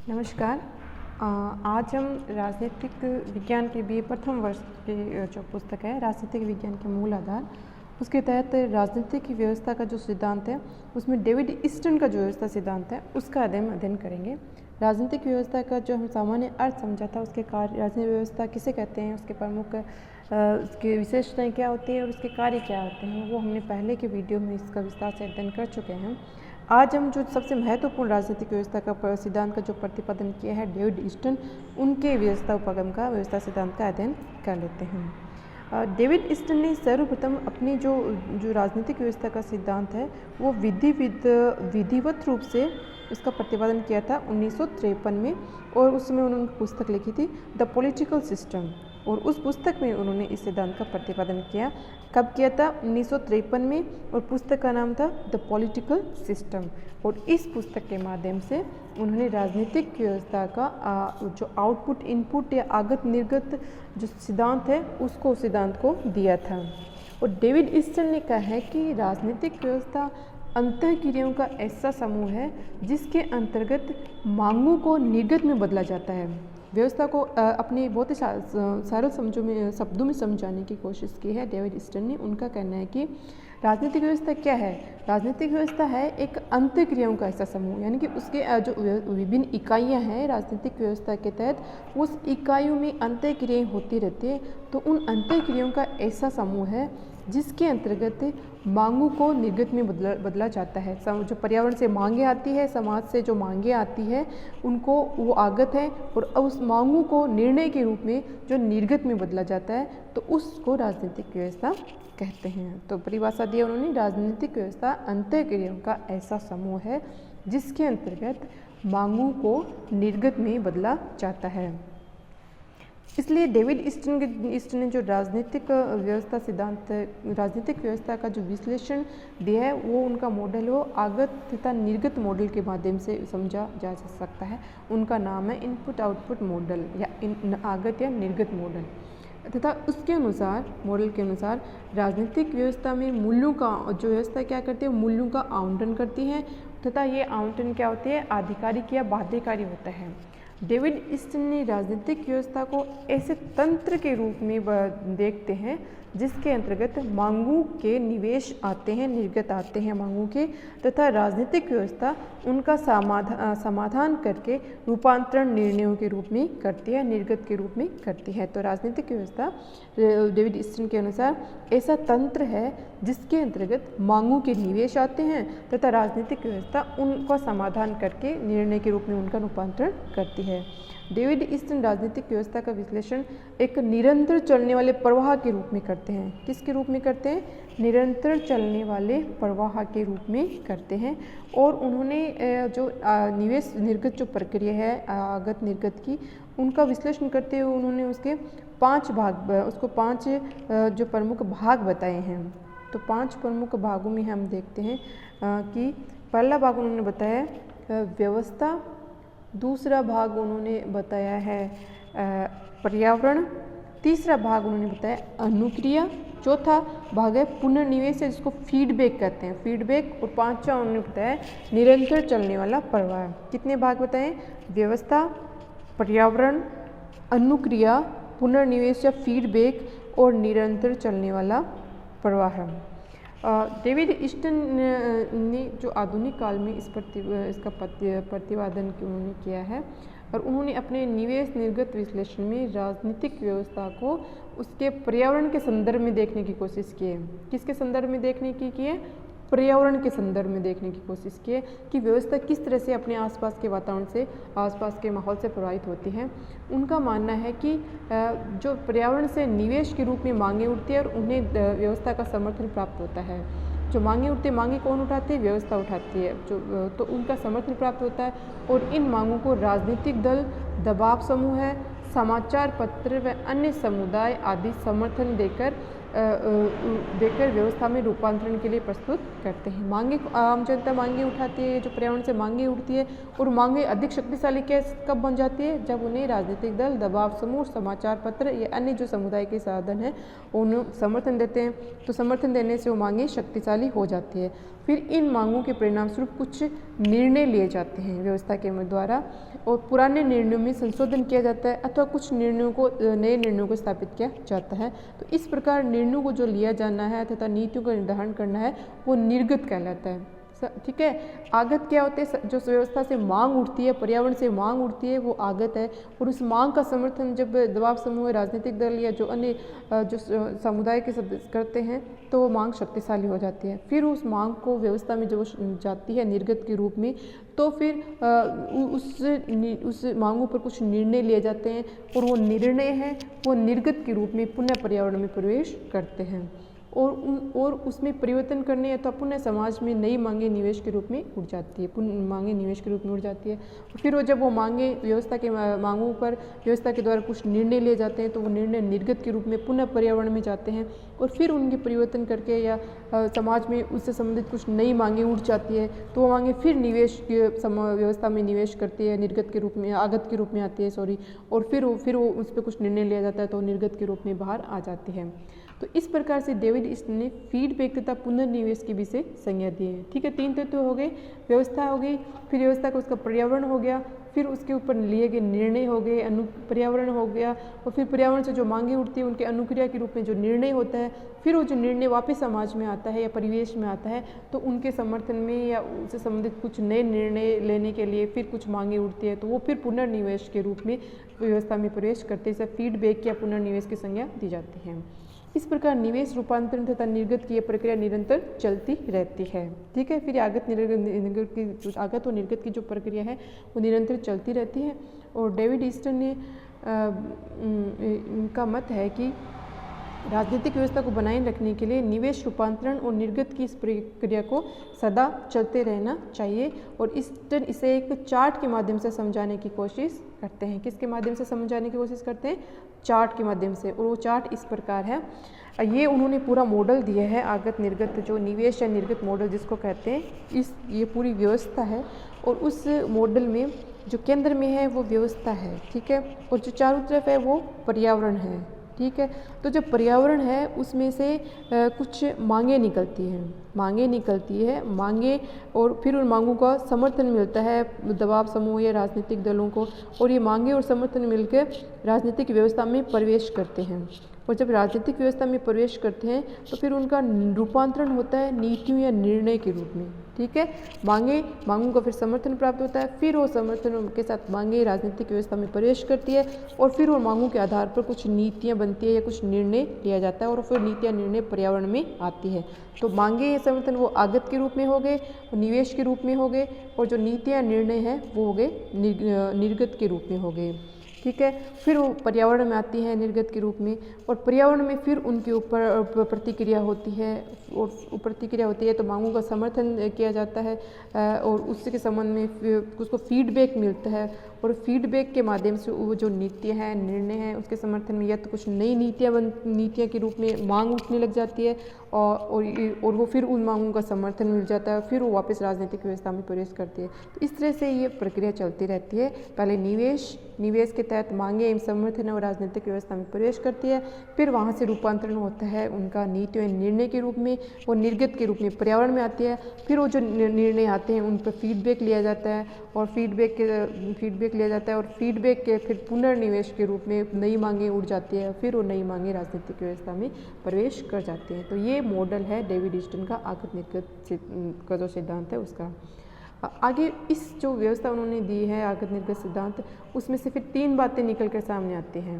नमस्कार। आज हम राजनीतिक विज्ञान के बीए प्रथम वर्ष की जो पुस्तक है राजनीतिक विज्ञान के मूल आधार, उसके तहत राजनीतिक व्यवस्था का जो सिद्धांत है उसमें डेविड ईस्टन का जो व्यवस्था सिद्धांत है उसका अध्ययन करेंगे। राजनीतिक व्यवस्था का जो हम सामान्य अर्थ समझा था, उसके कार्य, राजनीतिक व्यवस्था किसे कहते हैं, उसके प्रमुख उसकी विशेषताएं क्या होती हैं और उसके कार्य क्या होते हैं, वो हमने पहले के वीडियो में इसका विस्तार से अध्ययन कर चुके हैं। आज हम जो सबसे महत्वपूर्ण राजनीतिक व्यवस्था का सिद्धांत का जो प्रतिपादन किया है डेविड ईस्टन, उनके व्यवस्था उपगम का व्यवस्था सिद्धांत का अध्ययन कर लेते हैं। डेविड ईस्टन ने सर्वप्रथम अपनी जो राजनीतिक व्यवस्था का सिद्धांत है वो विधिवत रूप से इसका प्रतिपादन किया था 1953 में, और उसमें उन्होंने पुस्तक लिखी थी द पॉलिटिकल सिस्टम, और उस पुस्तक में उन्होंने इस सिद्धांत का प्रतिपादन किया। कब किया था? 1953 में, और पुस्तक का नाम था द पॉलिटिकल सिस्टम। और इस पुस्तक के माध्यम से उन्होंने राजनीतिक व्यवस्था का जो आउटपुट इनपुट या आगत निर्गत जो सिद्धांत है उसको सिद्धांत को दिया था। और डेविड ईस्टन ने कहा है कि राजनीतिक व्यवस्था अंतःक्रियाओं का ऐसा समूह है जिसके अंतर्गत मांगों को निर्गत में बदला जाता है। व्यवस्था को अपने बहुत ही सरल शब्दों में समझाने की कोशिश की है डेविड ईस्टन ने। उनका कहना है कि राजनीतिक व्यवस्था क्या है? राजनीतिक व्यवस्था है एक अंतःक्रियाओं का ऐसा समूह, यानी कि उसके जो विभिन्न इकाइयां हैं राजनीतिक व्यवस्था के तहत, उस इकाइयों में अंतःक्रियाएं होती रहती है। तो उन अंतःक्रियाओं का ऐसा समूह है जिसके अंतर्गत मांगों को निर्गत में बदला जाता है। जो पर्यावरण से मांगे आती है, समाज से जो मांगे आती है, उनको वो आगत है, और उस मांगों को निर्णय के रूप में जो निर्गत में बदला जाता है, तो उसको राजनीतिक व्यवस्था कहते हैं। तो परिभाषा दी उन्होंने, राजनीतिक व्यवस्था अंतःक्रियाओं का ऐसा समूह है जिसके अंतर्गत मांगों को निर्गत में बदला जाता है। इसलिए डेविड ईस्टन ने जो राजनीतिक व्यवस्था सिद्धांत, राजनीतिक व्यवस्था का जो विश्लेषण दिया है, वो उनका मॉडल हो आगत तथा निर्गत मॉडल के माध्यम से समझा जा सकता है। उनका नाम है इनपुट आउटपुट मॉडल या आगत या निर्गत मॉडल। तथा उसके अनुसार, मॉडल के अनुसार, राजनीतिक व्यवस्था में मूल्यों का जो व्यवस्था क्या करती है, मूल्यों का आवंटन करती है, तथा ये आवंटन क्या होती है, आधिकारिक या बाध्यकारी होता है। डेविड ईस्टन ने राजनीतिक व्यवस्था को ऐसे तंत्र के रूप में देखते हैं जिसके अंतर्गत मांगों के निवेश आते हैं, निर्गत आते हैं मांगों के, तथा राजनीतिक व्यवस्था उनका समाधान करके रूपांतरण निर्णयों के रूप में करती है, निर्गत के रूप में करती है। तो राजनीतिक व्यवस्था डेविड ईस्टन के अनुसार ऐसा तंत्र है जिसके अंतर्गत मांगों के निवेश आते हैं तथा राजनीतिक व्यवस्था उनका समाधान करके निर्णय के रूप में उनका रूपांतरण करती है। डेविड ईस्टन राजनीतिक व्यवस्था का विश्लेषण एक निरंतर चलने वाले प्रवाह के रूप में करते हैं। किसके रूप में करते हैं? निरंतर चलने वाले प्रवाह के रूप में करते हैं। और उन्होंने जो निवेश निर्गत जो प्रक्रिया है आगत निर्गत की, उनका विश्लेषण करते हुए उन्होंने उसके 5 जो प्रमुख भाग बताए हैं। तो 5 प्रमुख भागों में हम देखते हैं कि पहला भाग उन्होंने बताया व्यवस्था, दूसरा भाग उन्होंने बताया है पर्यावरण, तीसरा भाग उन्होंने बताया अनुक्रिया, चौथा भाग है पुनर्निवेश है जिसको फीडबैक कहते हैं, फीडबैक, और पांचवा उन्होंने बताया निरंतर चलने वाला प्रवाह। कितने भाग बताएं? व्यवस्था, पर्यावरण, अनुक्रिया, पुनर्निवेश या फीडबैक, और निरंतर चलने वाला प्रवाह। डेविड ईस्टन ने जो आधुनिक काल में इसका प्रतिपादन उन्होंने किया है, और उन्होंने अपने निवेश निर्गत विश्लेषण में राजनीतिक व्यवस्था को उसके पर्यावरण के संदर्भ में देखने की कोशिश की है। किसके संदर्भ में देखने की है? पर्यावरण के संदर्भ में देखने की कोशिश की है कि व्यवस्था किस तरह से अपने आसपास के वातावरण से, आसपास के माहौल से प्रभावित होती है। उनका मानना है कि जो पर्यावरण से निवेश के रूप में मांगे उठती है और उन्हें व्यवस्था का समर्थन प्राप्त होता है। जो मांगे उठती है, मांगे कौन उठाती है? व्यवस्था उठाती है। तो उनका समर्थन प्राप्त होता है, और इन मांगों को राजनीतिक दल, दबाव समूह है, समाचार पत्र व अन्य समुदाय आदि समर्थन देकर व्यवस्था में रूपांतरण के लिए प्रस्तुत करते हैं। मांगे, आम जनता मांगे उठाती है, जो पर्यावरण से मांगे उठती है, और मांगे अधिक शक्तिशाली कब बन जाती है? जब उन्हें राजनीतिक दल, दबाव समूह, समाचार पत्र या अन्य जो समुदाय के साधन हैं उन्हें समर्थन देते हैं। तो समर्थन देने से वो मांगे शक्तिशाली हो जाती है। फिर इन मांगों के परिणाम स्वरूप कुछ निर्णय लिए जाते हैं व्यवस्था के द्वारा, और पुराने निर्णयों में संशोधन किया जाता है अथवा कुछ निर्णयों को नए निर्णयों को स्थापित किया जाता है। तो इस प्रकार निर्णयों को जो लिया जाना है तथा नीतियों का निर्धारण करना है वो निर्गत कहलाता है। ठीक है। आगत क्या होते हैं? जो व्यवस्था से मांग उठती है, पर्यावरण से मांग उठती है, वो आगत है। और उस मांग का समर्थन जब दबाव समूह, राजनीतिक दल या जो अन्य जो समुदाय के सदस्य करते हैं तो वो मांग शक्तिशाली हो जाती है। फिर उस मांग को व्यवस्था में जब जाती है निर्गत के रूप में, तो फिर उस मांगों पर कुछ निर्णय लिए जाते हैं और वो निर्णय हैं वो निर्गत के रूप में पुनः पर्यावरण में प्रवेश करते हैं और उसमें परिवर्तन करने अथवा पुनः समाज में नई मांगे निवेश के रूप में उठ जाती है, मांगे निवेश के रूप में उठ जाती है। और फिर वो जब वो मांगे व्यवस्था के मांगों पर व्यवस्था के द्वारा कुछ निर्णय लिए जाते हैं तो वो निर्णय निर्गत के रूप में पुनः पर्यावरण में जाते हैं और फिर उनके परिवर्तन करके या समाज में उससे संबंधित कुछ नई मांगे उठ जाती है तो वो मांगे फिर निवेश व्यवस्था में निवेश करती है, निर्गत के रूप में, आगत के रूप में आती है और फिर वो उस पर कुछ निर्णय लिया जाता है तो निर्गत के रूप में बाहर आ जाती है। तो इस प्रकार से डेविड ईस्टन ने फीडबैक तथा पुनर्निवेश के विषय संज्ञा दी है। ठीक है, 3 तत्व हो गए, व्यवस्था हो गई, फिर व्यवस्था का उसका पर्यावरण हो गया, फिर उसके ऊपर लिए गए निर्णय हो गए, पर्यावरण हो गया, और फिर पर्यावरण से जो मांगे उठती है उनके अनुक्रिया के रूप में जो निर्णय होता है, फिर वो जो निर्णय वापस समाज में आता है या परिवेश में आता है तो उनके समर्थन में या उससे संबंधित कुछ नए निर्णय लेने के लिए फिर कुछ मांगे उठती है तो वो फिर पुनर्निवेश के रूप में व्यवस्था में प्रवेश करते हैं। फीडबैक या पुनर्निवेश की संज्ञा दी जाती है। इस प्रकार निवेश, रूपांतरण तथा निर्गत की यह प्रक्रिया निरंतर चलती रहती है। ठीक है, फिर आगत और निर्गत की जो प्रक्रिया है वो निरंतर चलती रहती है। और डेविड ईस्टन ने उनका मत है कि राजनीतिक व्यवस्था को बनाए रखने के लिए निवेश, रूपांतरण और निर्गत की इस प्रक्रिया को सदा चलते रहना चाहिए। और ईस्टन इसे एक चार्ट के माध्यम से समझाने की कोशिश करते हैं। किसके माध्यम से समझाने की कोशिश करते हैं? चार्ट के माध्यम से। और वो चार्ट इस प्रकार है, ये उन्होंने पूरा मॉडल दिया है, आगत निर्गत जो निवेश या निर्गत मॉडल जिसको कहते हैं, ये पूरी व्यवस्था है। और उस मॉडल में जो केंद्र में है वो व्यवस्था है, ठीक है, और जो चारों तरफ है वो पर्यावरण है। ठीक है, तो जो पर्यावरण है उसमें से कुछ मांगे निकलती है, मांगे और फिर उन मांगों का समर्थन मिलता है दबाव समूह या राजनीतिक दलों को, और ये मांगे और समर्थन मिलकर राजनीतिक व्यवस्था में प्रवेश करते हैं। और जब राजनीतिक व्यवस्था में प्रवेश करते हैं तो फिर उनका रूपांतरण होता है नीतियों या निर्णय के रूप में। ठीक है, मांगों का फिर समर्थन प्राप्त होता है, फिर वो समर्थन के साथ मांगे राजनीतिक व्यवस्था में प्रवेश करती है और फिर वो मांगों के आधार पर कुछ नीतियाँ बनती है या कुछ निर्णय लिया जाता है और फिर नीतियाँ निर्णय पर्यावरण में आती है। तो मांगे या समर्थन वो आगत के रूप में हो गए, निवेश के रूप में हो गए, और जो नीतियाँ निर्णय हैं वो हो गए निर्गत के रूप में हो गए। ठीक है, फिर वो पर्यावरण में आती है निर्गत के रूप में, और पर्यावरण में फिर उनके ऊपर प्रतिक्रिया होती है, और प्रतिक्रिया होती है तो मांगों का समर्थन किया जाता है और उसके संबंध में उसको फीडबैक मिलता है, और फीडबैक के माध्यम से वो जो नीतियाँ हैं, निर्णय हैं, उसके समर्थन में या तो कुछ नई नीतियाँ के रूप में मांग उठने लग जाती है और वो फिर उन मांगों का समर्थन मिल जाता है, फिर वो वापस राजनीतिक व्यवस्था में प्रवेश करती है। तो इस तरह से ये प्रक्रिया चलती रहती है। पहले निवेश के तहत मांगे एवं समर्थन और राजनीतिक व्यवस्था में प्रवेश करती है, फिर वहाँ से रूपांतरण होता है उनका नीतियों एवं निर्णय के रूप में, वो निर्गत के रूप में पर्यावरण में आती है, फिर वो जो निर्णय आते हैं उन पर फीडबैक लिया जाता है और फीडबैक लिया जाता है और फीडबैक के फिर पुनर्निवेश के रूप में नई मांगे उठ जाती है, फिर वो नई मांगे राजनीतिक व्यवस्था में प्रवेश कर जाती हैं। तो ये मॉडल है डेविड ईस्टन का आगत निर्गत का जो सिद्धांत है उसका। आगे इस जो व्यवस्था उन्होंने दी है आगत निर्गत सिद्धांत, उसमें से फिर 3 बातें निकल कर सामने आती हैं।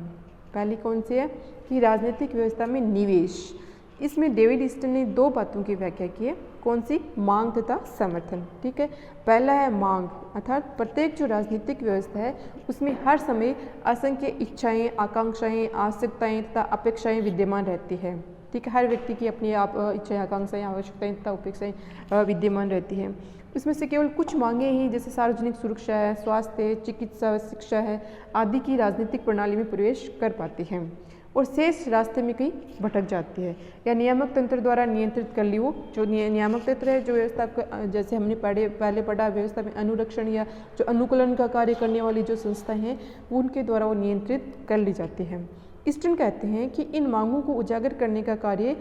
पहली कौन सी है कि राजनीतिक व्यवस्था में निवेश। इसमें डेविड ईस्टन ने 2 बातों की व्याख्या की है। कौन सी? मांग तथा समर्थन। ठीक है, पहला है मांग, अर्थात प्रत्येक जो राजनीतिक व्यवस्था है उसमें हर समय असंख्य इच्छाएं, आकांक्षाएं, आवश्यकताएं तथा अपेक्षाएं विद्यमान रहती है। ठीक है, हर व्यक्ति की अपनी इच्छाएं, आकांक्षाएं, आवश्यकताएं तथा अपेक्षाएं विद्यमान रहती हैं। इसमें से केवल कुछ मांगे ही, जैसे सार्वजनिक सुरक्षा है, स्वास्थ्य, चिकित्सा, शिक्षा है आदि की राजनीतिक प्रणाली में प्रवेश कर पाती हैं और शेष रास्ते में कहीं भटक जाती है या नियामक तंत्र द्वारा नियंत्रित कर ली। वो जो नियामक तंत्र है, जो व्यवस्था जैसे हमने पहले पढ़ा, व्यवस्था में अनुरक्षण या जो अनुकूलन का कार्य करने वाली जो संस्थाएं हैं वो उनके द्वारा वो नियंत्रित कर ली जाती हैं। ईस्टन कहते हैं कि इन मांगों को उजागर करने का कार्य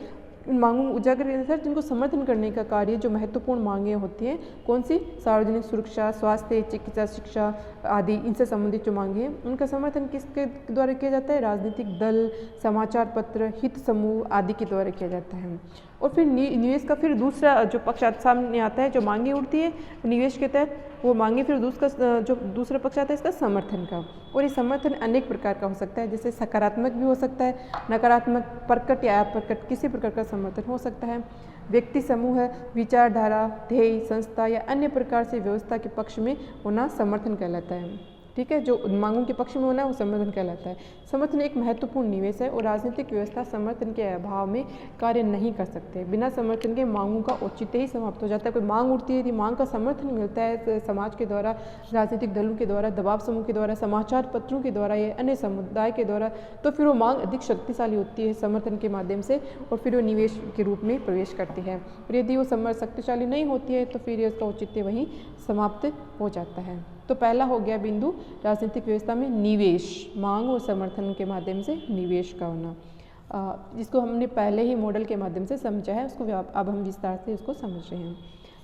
उन मांगों को उजागर किया जाता है जिनको समर्थन करने का कार्य जो महत्वपूर्ण मांगें होती हैं, कौन सी, सार्वजनिक सुरक्षा, स्वास्थ्य, चिकित्सा, शिक्षा आदि इनसे संबंधित जो मांगे हैं उनका समर्थन किसके द्वारा किया जाता है, राजनीतिक दल, समाचार पत्र, हित समूह आदि के द्वारा किया जाता है। और फिर निवेश का फिर दूसरा जो पक्ष सामने आता है, जो मांगे उठती है निवेश के तहत, वो मांगे फिर जो दूसरा पक्ष आता है इसका समर्थन का। और ये समर्थन अनेक प्रकार का हो सकता है, जैसे सकारात्मक भी हो सकता है, नकारात्मक, प्रकट या अप्रकट किसी प्रकार का समर्थन हो सकता है। व्यक्ति समूह है, विचारधारा, ध्येय, संस्था या अन्य प्रकार से व्यवस्था के पक्ष में होना समर्थन कहलाता है। ठीक है, जो मांगों के पक्ष में होना है वो समर्थन कहलाता है। समर्थन एक महत्वपूर्ण निवेश है और राजनीतिक व्यवस्था समर्थन के अभाव में कार्य नहीं कर सकते। बिना समर्थन के मांगों का औचित्य ही समाप्त हो जाता है। कोई मांग उठती है, यदि मांग का समर्थन मिलता है समाज के द्वारा, राजनीतिक दलों के द्वारा, दबाव समूह के द्वारा, समाचार पत्रों के द्वारा या अन्य समुदाय के द्वारा, तो फिर वो मांग अधिक शक्तिशाली होती है समर्थन के माध्यम से और फिर वो निवेश के रूप में प्रवेश करती है। और यदि वो शक्तिशाली नहीं होती है तो फिर उसका औचित्य वहीं समाप्त हो जाता है। तो पहला हो गया बिंदु राजनीतिक व्यवस्था में निवेश, मांग और समर्थन के माध्यम से निवेश का होना, जिसको हमने पहले ही मॉडल के माध्यम से समझा है, उसको अब हम विस्तार से उसको समझ रहे हैं।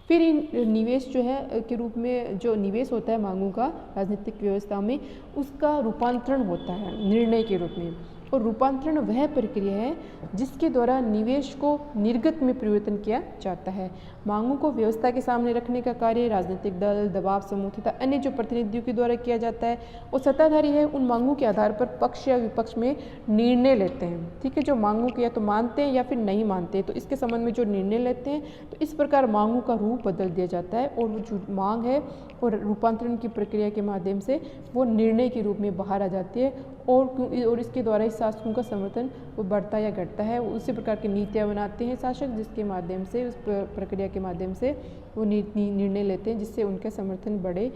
फिर निवेश जो है के रूप में जो निवेश होता है मांगों का राजनीतिक व्यवस्था में, उसका रूपांतरण होता है निर्णय के रूप में। और रूपांतरण वह प्रक्रिया है जिसके द्वारा निवेश को निर्गत में परिवर्तन किया जाता है। मांगों को व्यवस्था के सामने रखने का कार्य राजनीतिक दल, दबाव समूह तथा अन्य जो प्रतिनिधियों के द्वारा किया जाता है। और सत्ताधारी है उन मांगों के आधार पर पक्ष या विपक्ष में निर्णय लेते हैं। ठीक है, जो मांगों को या तो मानते हैं या फिर नहीं मानते हैं, तो इसके संबंध में जो निर्णय लेते हैं, तो इस प्रकार मांगों का रूप बदल दिया जाता है और वो जो मांग है और रूपांतरण की प्रक्रिया के माध्यम से वो निर्णय के रूप में बाहर आ जाती है और इसके द्वारा ही शासकों का समर्थन वो बढ़ता या घटता है। उसी प्रकार की नीतियाँ बनाते हैं शासक, जिसके माध्यम से उस प्रक्रिया के माध्यम से वो निर्णय लेते हैं जिससे उनका समर्थन बढ़े।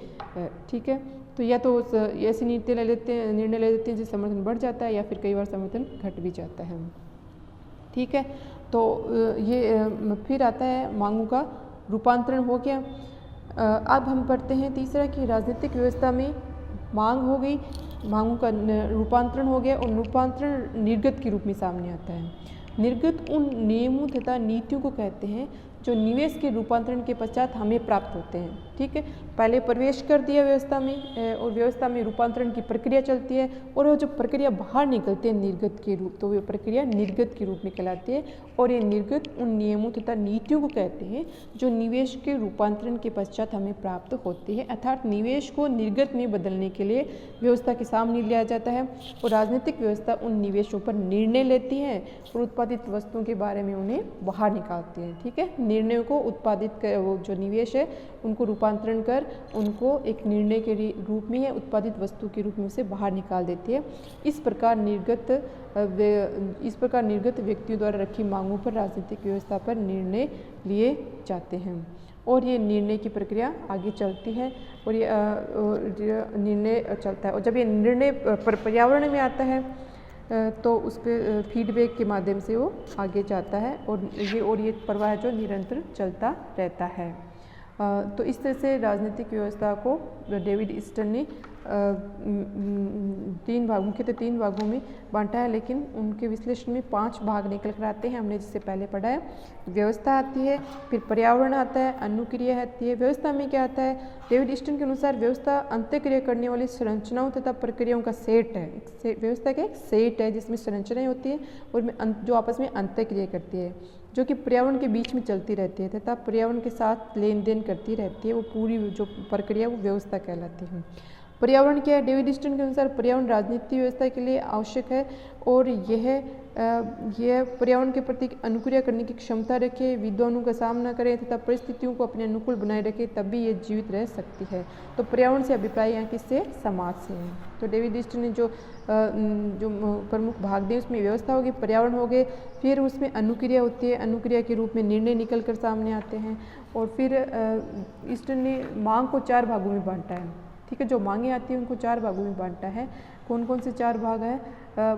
ठीक है, तो या तो ऐसी नीतियाँ निर्णय ले लेते हैं जिससे समर्थन बढ़ जाता है या फिर कई बार समर्थन घट भी जाता है। ठीक है, तो ये फिर आता है मांगों का रूपांतरण हो गया। अब हम पढ़ते हैं तीसरा कि राजनीतिक व्यवस्था में मांग हो गई, मांगों का रूपांतरण हो गया और रूपांतरण निर्गत के रूप में सामने आता है। निर्गत उन नियमों तथा नीतियों को कहते हैं जो निवेश के रूपांतरण के पश्चात हमें प्राप्त होते हैं। ठीक है, पहले प्रवेश कर दिया व्यवस्था में और व्यवस्था में रूपांतरण की प्रक्रिया चलती है और वो जो प्रक्रिया बाहर निकलती है निर्गत के रूप, तो वो प्रक्रिया निर्गत के रूप में कहलाती है। और ये निर्गत उन नियमों तथा नीतियों को कहते हैं जो निवेश के रूपांतरण के पश्चात हमें प्राप्त होती है। अर्थात निवेश को निर्गत में बदलने के लिए व्यवस्था के सामने लिया जाता है और राजनीतिक व्यवस्था उन निवेशों पर निर्णय लेती है और उत्पादित वस्तुओं के बारे में उन्हें बाहर निकालती है। ठीक है, निर्णयों को उत्पादित कर, वो जो निवेश है उनको रूपांतरण कर उनको एक निर्णय के रूप में या उत्पादित वस्तु के रूप में से बाहर निकाल देती है। इस प्रकार निर्गत व्यक्तियों द्वारा रखी मांगों पर राजनीतिक व्यवस्था पर निर्णय लिए जाते हैं और ये निर्णय की प्रक्रिया आगे चलती है और ये निर्णय चलता है। और जब ये निर्णय पर्यावरण में आता है तो उस पर फीडबैक के माध्यम से वो आगे जाता है और ये प्रवाह जो निरंतर चलता रहता है। तो इस तरह से राजनीतिक व्यवस्था को डेविड ईस्टन ने मुख्यतः तीन भागों में बांटा है, लेकिन उनके विश्लेषण में 5 भाग निकल कर आते हैं। हमने जिससे पहले पढ़ा है, व्यवस्था आती है, फिर पर्यावरण आता है, अनुक्रिया आती है। व्यवस्था में क्या आता है? डेविड ईस्टन के अनुसार व्यवस्था अंतःक्रिया करने वाली संरचनाओं तथा प्रक्रियाओं का सेट है। व्यवस्था का एक सेट है जिसमें संरचनाएं होती है और जो आपस में अंतःक्रिया करती है, जो कि पर्यावरण के बीच में चलती रहती है तथा पर्यावरण के साथ लेन देन करती रहती है। वो पूरी जो प्रक्रिया वो व्यवस्था कहलाती है। पर्यावरण क्या है? डेविड ईस्टन के अनुसार पर्यावरण राजनीतिक व्यवस्था के लिए आवश्यक है और यह पर्यावरण के प्रति अनुक्रिया करने की क्षमता रखे, विद्वानों का सामना करे तथा परिस्थितियों को अपने अनुकूल बनाए रखे, तभी ये जीवित रह सकती है। तो पर्यावरण से अभिप्राय यहाँ किससे? समाज से है। तो डेविड ईस्टन ने जो प्रमुख भाग दिए उसमें व्यवस्था हो गई, पर्यावरण हो गए, फिर उसमें अनुक्रिया होती है, अनुक्रिया के रूप में निर्णय निकल कर सामने आते हैं और फिर ईस्टन ने मांग को 4 भागों में बांटा है। ठीक है, जो मांगे आती हैं उनको 4 भागों में बांटा है। कौन कौन से 4 भाग हैं?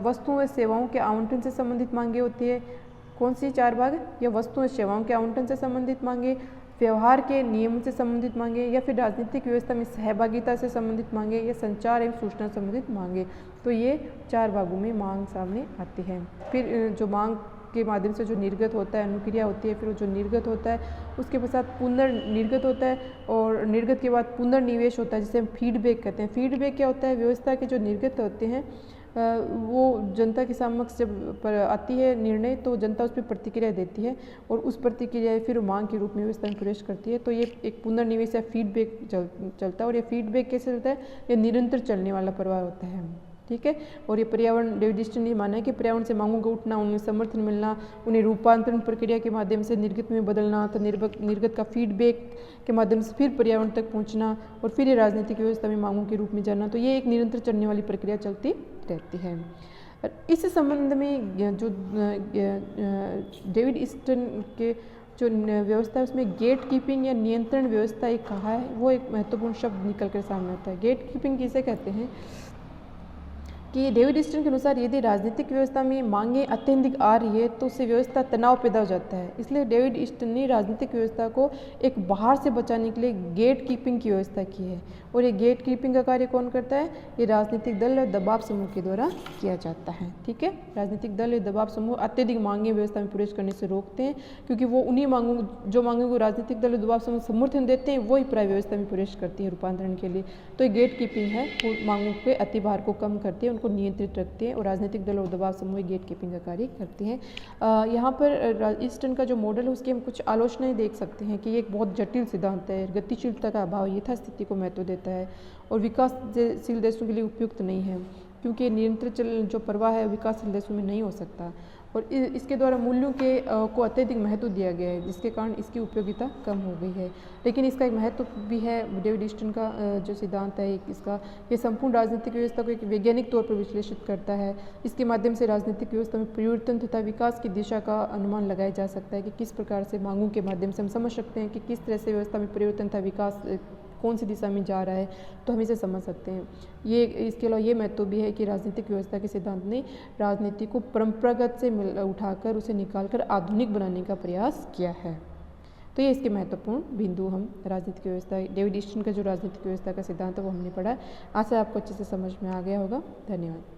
वस्तुओं व सेवाओं के आवंटन से संबंधित मांगे होती है। कौन सी 4 भाग? या वस्तुओं व सेवाओं के आवंटन से संबंधित मांगे, व्यवहार के नियमों से संबंधित मांगे, या फिर राजनीतिक व्यवस्था में सहभागिता से संबंधित मांगे, या संचार एवं सूचना संबंधित मांगे। तो ये 4 भागों में मांग सामने आती है। फिर जो मांग उसके माध्यम से जो निर्गत होता है, अनुक्रिया होती है, फिर जो निर्गत होता है उसके पश्चात पुनर्निर्गत होता है और निर्गत के बाद पुनर्निवेश होता है, जिसे हम फीडबैक कहते हैं। फीडबैक क्या होता है? व्यवस्था के जो निर्गत होते हैं वो जनता के समक्ष जब पर आती है निर्णय, तो जनता उस पर प्रतिक्रिया देती है और उस प्रतिक्रिया फिर मांग के रूप में व्यवस्था में प्रवेश करती है। तो ये एक पुनर्निवेश या फीडबैक चलता है। और ये फीडबैक कैसे चलता है? ये निरंतर चलने वाला प्रवाह होता है, ठीक है। और ये पर्यावरण, डेविड ईस्टन ने माना है कि पर्यावरण से मांगों का उठना, उन्हें समर्थन मिलना, उन्हें रूपांतरण प्रक्रिया के माध्यम से निर्गत में बदलना, तो निर्गत का फीडबैक के माध्यम से फिर पर्यावरण तक पहुंचना और फिर ये राजनीतिक व्यवस्था में मांगों के रूप में जाना, तो ये एक निरंतर चलने वाली प्रक्रिया चलती रहती है। इस संबंध में जो डेविड ईस्टन के जो व्यवस्था है उसमें गेट कीपिंग या नियंत्रण व्यवस्था एक कहा है, वो एक महत्वपूर्ण शब्द निकल कर सामने आता है। गेट कीपिंग किसे कहते हैं कि डेविड ईस्टन के अनुसार यदि राजनीतिक व्यवस्था में मांगे अत्यधिक आ रही है तो उससे व्यवस्था तनाव पैदा हो जाता है। इसलिए डेविड ईस्टन ने राजनीतिक व्यवस्था को एक बाहर से बचाने के लिए गेट कीपिंग की व्यवस्था की है। और ये गेट कीपिंग का कार्य कौन करता है? ये राजनीतिक दल और दबाव समूह के द्वारा किया जाता है, ठीक है। राजनीतिक दल या दबाव समूह अत्यधिक मांगे व्यवस्था में प्रवेश करने से रोकते हैं, क्योंकि वो उन्हीं मांगों को राजनीतिक दल और दबाव समूह समर्थन देते हैं, वही प्राय व्यवस्था में प्रवेश करती है रूपांतरण के लिए। तो ये गेट कीपिंग है, वो मांगों के अतिभार को कम करती है, उनको नियंत्रित रखते हैं और राजनीतिक दल और दबाव समूह गेट कीपिंग का कार्य करते हैं। यहाँ पर ईस्टन का जो मॉडल है उसकी हम कुछ आलोचनाएं देख सकते हैं कि ये एक बहुत जटिल सिद्धांत है। गतिशीलता का अभाव यथास्थिति को महत्व देता है और विकासशील देशों के लिए उपयुक्त नहीं है, क्योंकि निरंतर जो प्रवाह है विकासशील देशों में नहीं हो सकता और इसके द्वारा मूल्यों को अत्यधिक महत्व दिया गया है, जिसके कारण इसकी उपयोगिता कम हो गई है। लेकिन इसका एक महत्व भी है, डेविड ईस्टन का जो सिद्धांत है इसका, ये संपूर्ण राजनीतिक व्यवस्था को एक वैज्ञानिक तौर पर विश्लेषित करता है। इसके माध्यम से राजनीतिक व्यवस्था में परिवर्तन तथा विकास की दिशा का अनुमान लगाया जा सकता है कि किस प्रकार से मांगों के माध्यम से हम समझ सकते हैं कि किस तरह से व्यवस्था में परिवर्तन तथा विकास कौन सी दिशा में जा रहा है, तो हम इसे समझ सकते हैं। ये इसके अलावा ये महत्व भी है कि राजनीतिक व्यवस्था के सिद्धांत ने राजनीति को परंपरागत से उठाकर उसे निकालकर आधुनिक बनाने का प्रयास किया है। तो ये इसके महत्वपूर्ण बिंदु हम राजनीतिक व्यवस्था, डेविड ईस्टन का जो राजनीतिक व्यवस्था का सिद्धांत है वो हमने पढ़ा। आशा आपको अच्छे से समझ में आ गया होगा। धन्यवाद।